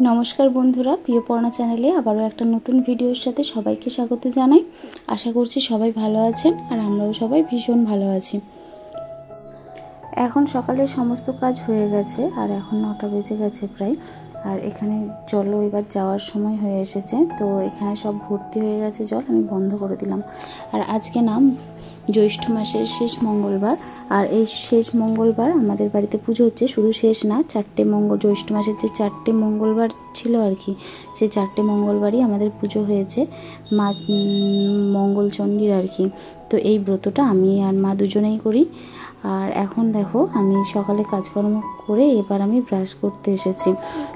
নমস্কার বন্ধুরা, প্রিয় পড়া চ্যানেলে আবারও একটা নতুন ভিডিওর সাথে সবাইকে স্বাগত জানাই। আশা করছি সবাই ভালো আছেন আর আমরাও সবাই ভীষণ ভালো আছি। এখন সকালে সমস্ত কাজ হয়ে গেছে আর এখন 9টা বেজে গেছে প্রায়। আর এখানে জলও এবার যাওয়ার সময় হয়ে এসেছে, তো এখানে সব ভর্তি হয়ে গেছে জল, আমি বন্ধ করে দিলাম। আর আজকে না জ্যৈষ্ঠ মাসের শেষ মঙ্গলবার, আর এই শেষ মঙ্গলবার আমাদের বাড়িতে পুজো হচ্ছে। শুধু শেষ না, 4টে জ্যৈষ্ঠ মাসের যে 4টে মঙ্গলবার ছিল আর কি, সেই 4টে মঙ্গলবারই আমাদের পুজো হয়েছে মা মঙ্গলচণ্ডীর আর কি। তো এই ব্রতটা আমি আর মা দুজনেই করি। আর এখন দেখো আমি সকালে কাজকর্ম করে এবার আমি ব্রাশ করতে এসেছি।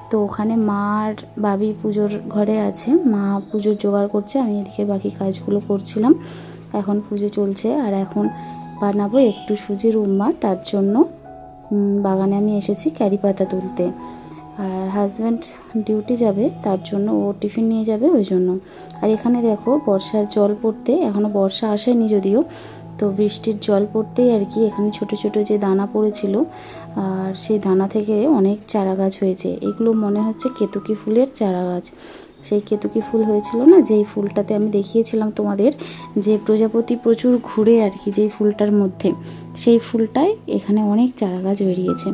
তো ওখানে মা আর বাবি পুজোর ঘরে আছে, মা পুজোর জোগাড় করছে, আমি এদিকে বাকি কাজগুলো করছিলাম। এখন পুজো চলছে আর এখন বানাবো একটু সুজির উপমা। তার জন্য বাগানে আমি এসেছি ক্যারি পাতা তুলতে। আর হাজব্যান্ড ডিউটি যাবে, তার জন্য ও টিফিন নিয়ে যাবে ওই জন্য। আর এখানে দেখো বর্ষার জল পড়তে, এখনও বর্ষা আসেনি যদিও, তো বৃষ্টির জল পড়তেই আর কি এখানে ছোট ছোট যে দানা পড়েছিল, আর সেই দানা থেকে অনেক চারা গাছ হয়েছে। এগুলো মনে হচ্ছে কেতকী ফুলের চারা গাছ। সেই কেতকী ফুল হয়েছিল না, যেই ফুলটাতে আমি দেখিয়েছিলাম তোমাদের, যে প্রজাপতি প্রচুর ঘুরে আর কি যেই ফুলটার মধ্যে, সেই ফুলটায় এখানে অনেক চারা গাছ বেরিয়েছে।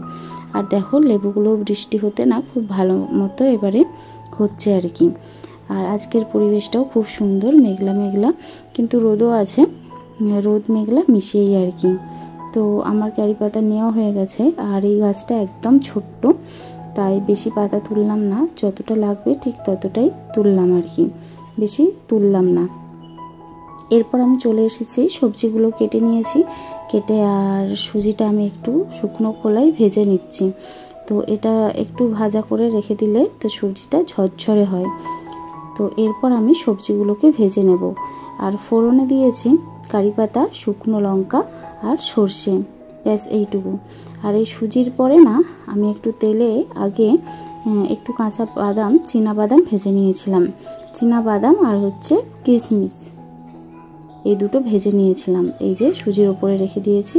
আর দেখো লেবুগুলো বৃষ্টি হতে না খুব ভালো মতো এবারে হচ্ছে আর কি। আর আজকের পরিবেশটাও খুব সুন্দর, মেঘলা মেঘলা, কিন্তু রোদও আছে, রোদ মেঘলা মিশিয়েই আর কি। তো আমার ক্যারি পাতা নেওয়া হয়ে গেছে। আর এই গাছটা একদম ছোট্ট, তাই বেশি পাতা তুললাম না, যতটা লাগবে ঠিক ততটাই তুললাম আর কি, বেশি তুললাম না। এরপর আমি চলে এসেছি, সবজিগুলো কেটে নিয়েছি, কেটে আর সুজিটা আমি একটু শুকনো খোলায় ভেজে নিচ্ছি। তো এটা একটু ভাজা করে রেখে দিলে তো সুজিটা ঝরঝরে হয়। তো এরপর আমি সবজিগুলোকে ভেজে নেব। আর ফোড়নে দিয়েছি কারি পাতা, শুকনো লঙ্কা আর সর্ষে, ব্যাস এইটুকু। আর এই সুজির পরে না আমি একটু তেলে আগে একটু কাঁচা বাদাম, চীনা বাদাম ভেজে নিয়েছিলাম। চীনা বাদাম আর হচ্ছে কিশমিশ, এই দুটো ভেজে নিয়েছিলাম, এই যে সুজির ওপরে রেখে দিয়েছি,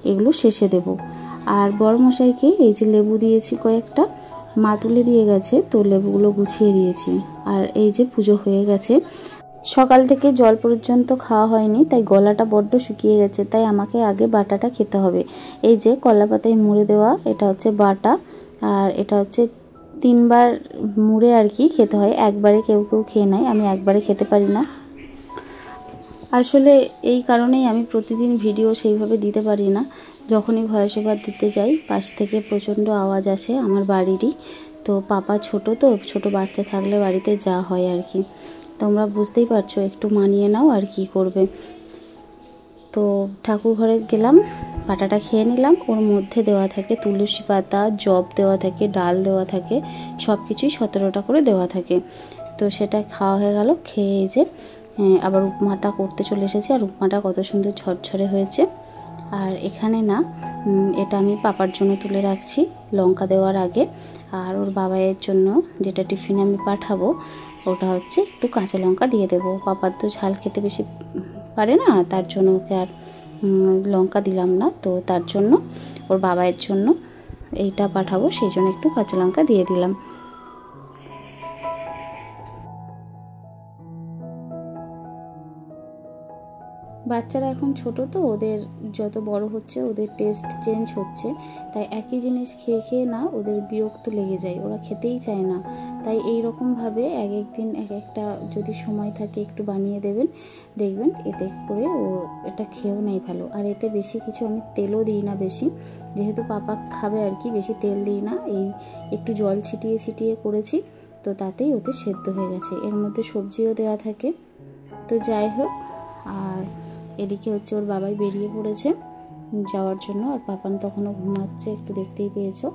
এগুলো শেষে দেব। আর বড়মশাইকে এই যে লেবু দিয়েছি কয়েকটা, মা তুলে দিয়ে গেছে, তো লেবুগুলো গুছিয়ে দিয়েছি। আর এই যে পুজো হয়ে গেছে, সকাল থেকে জল পর্যন্ত খাওয়া হয়নি, তাই গলাটা বড্ড শুকিয়ে গেছে, তাই আমাকে আগে বাটাটা খেতে হবে। এই যে কলা পাতায় মুড়ে দেওয়া, এটা হচ্ছে বাটা। আর এটা হচ্ছে 3বার মুড়ে আর কি খেতে হয়, একবারে কেউ কেউ খেয়ে নেয়, আমি একবারে খেতে পারি না। আসলে এই কারণেই আমি প্রতিদিন ভিডিও সেইভাবে দিতে পারি না। যখনই ভয়েস ওভার দিতে যাই, পাশ থেকে প্রচণ্ড আওয়াজ আসে আমার বাড়িরই। তো পাপা ছোট, তো ছোট বাচ্চা থাকলে বাড়িতে যা হয় আর কি, তোমরা বুঝতেই পারছো, একটু মানিয়ে নাও আর কি করবে। তো ঠাকুর ঘরে গেলাম, বাটাটা খেয়ে নিলাম। ওর মধ্যে দেওয়া থাকে তুলসী পাতা, জব দেওয়া থাকে, ডাল দেওয়া থাকে, সব কিছুই 17টা করে দেওয়া থাকে। তো সেটা খাওয়া হয়ে গেল। খেয়ে যে আবার উপমাটা করতে চলে এসেছি। আর উপমাটা কত সুন্দর ঝরঝরে হয়েছে। আর এখানে না এটা আমি পাপার জন্য তুলে রাখছি লঙ্কা দেওয়ার আগে। আর ওর বাবাইয়ের জন্য যেটা টিফিনে আমি পাঠাবো, ওটা হচ্ছে একটু কাঁচা লঙ্কা দিয়ে দেবো। পাপার তো ঝাল খেতে বেশি পারে না, তার জন্য ওকে আর লঙ্কা দিলাম না। তো তার জন্য ওর বাবাইয়ের জন্য এইটা পাঠাবো, সেই জন্য একটু কাঁচা লঙ্কা দিয়ে দিলাম। বাচ্চারা এখন ছোট, তো ওদের যত বড় হচ্ছে ওদের টেস্ট চেঞ্জ হচ্ছে, তাই একই জিনিস খেয়ে খেয়ে না ওদের বিরক্ত লেগে যায়, ওরা খেতেই চায় না। তাই এই রকমভাবে এক এক দিন এক একটা যদি সময় থাকে একটু বানিয়ে দেবেন, দেখবেন এতে করে ও এটা খেয়েও নেয় ভালো। আর এতে বেশি কিছু আমি তেলও দিই না বেশি, যেহেতু পাপা খাবে আর কি, বেশি তেল দিই না। এই একটু জল ছিটিয়ে ছিটিয়ে করেছি, তো তাতেই ওতে সেদ্ধ হয়ে গেছে। এর মধ্যে সবজিও দেওয়া থাকে। তো যাই হোক, আর এদিকে হচ্ছে ওর বাবাই বেরিয়ে পড়েছে যাওয়ার জন্য। আর পাপান তখনও ঘুমাচ্ছে, একটু দেখতেই পেয়েছো।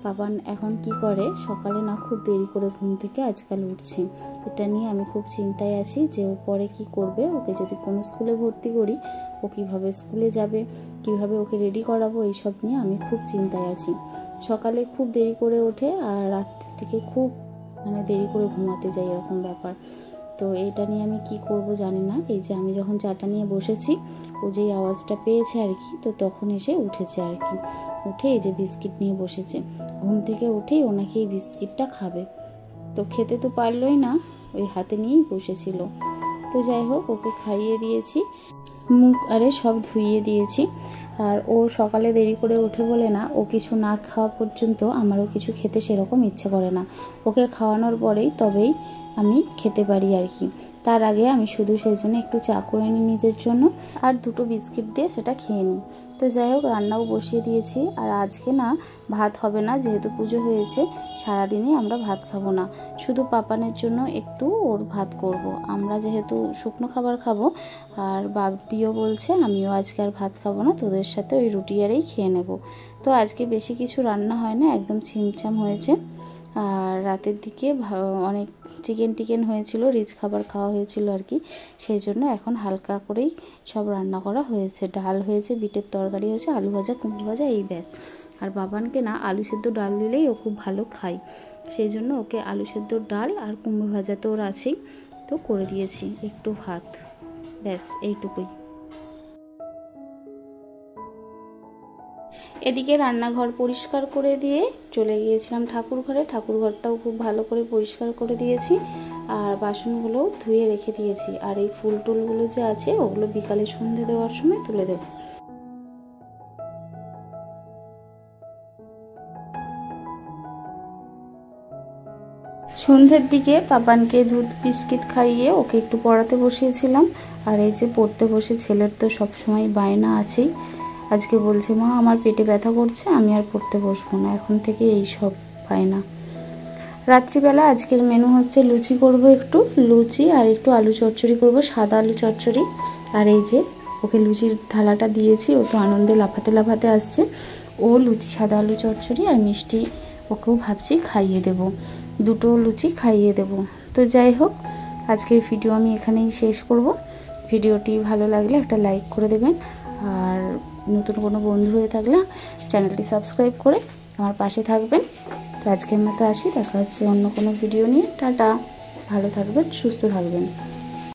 পাপান এখন কি করে, সকালে না খুব দেরি করে ঘুম থেকে আজকাল উঠছে। এটা নিয়ে আমি খুব চিন্তায় আছি যে ও পরে কি করবে। ওকে যদি কোনো স্কুলে ভর্তি করি, ও কীভাবে স্কুলে যাবে, কিভাবে ওকে রেডি করাবো, এইসব নিয়ে আমি খুব চিন্তায় আছি। সকালে খুব দেরি করে ওঠে আর রাত থেকে খুব দেরি করে ঘুমাতে যাই, এরকম ব্যাপার। তো এটা নিয়ে আমি কি করব জানি না। এই যে আমি যখন চাটা নিয়ে বসেছি, ও যেই আওয়াজটা পেয়েছে আর কি, তো তখন এসে উঠেছে আর কি। উঠে এই যে বিস্কিট নিয়ে বসেছে। ঘুম থেকে উঠেই ও নাকি এই বিস্কিটটা খাবে। তো খেতে তো পারলোই না, ওই হাতে নিয়েই বসেছিল। তো যাই হোক, ওকে খাইয়ে দিয়েছি, মুখ আরে সব ধুইয়ে দিয়েছি। আর ও সকালে দেরি করে ওঠে বলে না, ও কিছু না খাওয়া পর্যন্ত আমারও কিছু খেতে সেরকম ইচ্ছে করে না। ওকে খাওয়ানোর পরেই তবেই আমি খেতে পারি আর কি। তার আগে আমি শুধু সেই জন্য একটু চা করে নিই নিজের জন্য, আর দুটো বিস্কিট দিয়ে সেটা খেয়ে নিই। তো যাই হোক, রান্নাও বসিয়ে দিয়েছি। আর আজকে না ভাত হবে না, যেহেতু পুজো হয়েছে, সারাদিনই আমরা ভাত খাবো না, শুধু পাপানের জন্য একটু ওর ভাত করব। আমরা যেহেতু শুকনো খাবার খাবো, আর বাপিও বলছে আমিও আজকে আর ভাত খাবো না, তোদের সাথে ওই রুটি আরেই খেয়ে নেব। তো আজকে বেশি কিছু রান্না হয় না, একদম ছিমছাম হয়েছে। আর রাতের দিকে অনেক চিকেন হয়েছিল, রিচ খাবার খাওয়া হয়েছিল আর কি, সেই জন্য এখন হালকা করেই সব রান্না করা হয়েছে। ডাল হয়েছে, বিটের তরকারি হয়েছে, আলু ভাজা, কুমড়ো ভাজা, এই ব্যাস। আর বাবানকে না আলু সেদ্ধ ডাল দিলেই ও খুব ভালো খায়, সেই জন্য ওকে আলু সেদ্ধ ডাল আর কুমড়ো ভাজা তো ওর আছেই, তো করে দিয়েছি একটু ভাত, ব্যাস এইটুকুই। এদিকে রান্নাঘর পরিষ্কার করে দিয়ে চলে গিয়েছিলাম ঠাকুর ঘরে। ঠাকুর ঘরটাও খুব ভালো করে পরিষ্কার করে দিয়েছি, আর বাসনগুলোও ধুয়ে রেখে দিয়েছি। আর এই ফুল টুলগুলো যে আছে, ওগুলো বিকালে সন্ধে দেওয়ার সময় তুলে দেব। সন্ধ্যের দিকে পাপানকে দুধ বিস্কিট খাইয়ে ওকে একটু পড়াতে বসিয়েছিলাম। আর এই যে পড়তে বসে, ছেলের তো সবসময় বায়না আছেই। আজকে বলছে মা আমার পেটে ব্যথা করছে, আমি আর পড়তে বসবো না, এখন থেকে এই সব বায়না। রাত্রিবেলা আজকের মেনু হচ্ছে লুচি করব, একটু লুচি আর একটু আলু চচ্চড়ি করব, সাদা আলু চচ্চড়ি। আর এই যে ওকে লুচির থালাটা দিয়েছি, ও তো আনন্দে লাফাতে লাফাতে আসছে। ও লুচি, সাদা আলু চচ্চড়ি আর মিষ্টি ওকেও ভাবছি খাইয়ে দেব, দুটো লুচি খাইয়ে দেব। তো যাই হোক, আজকের ভিডিও আমি এখানেই শেষ করব। ভিডিওটি ভালো লাগলে একটা লাইক করে দেবেন, আর নতুন কোনো বন্ধু হয়ে থাকলে চ্যানেলটি সাবস্ক্রাইব করে আমার পাশে থাকবেন। তো আজকের মতো আসি, দেখা হচ্ছে অন্য কোনো ভিডিও নিয়ে। টাটা, ভালো থাকবেন, সুস্থ থাকবেন।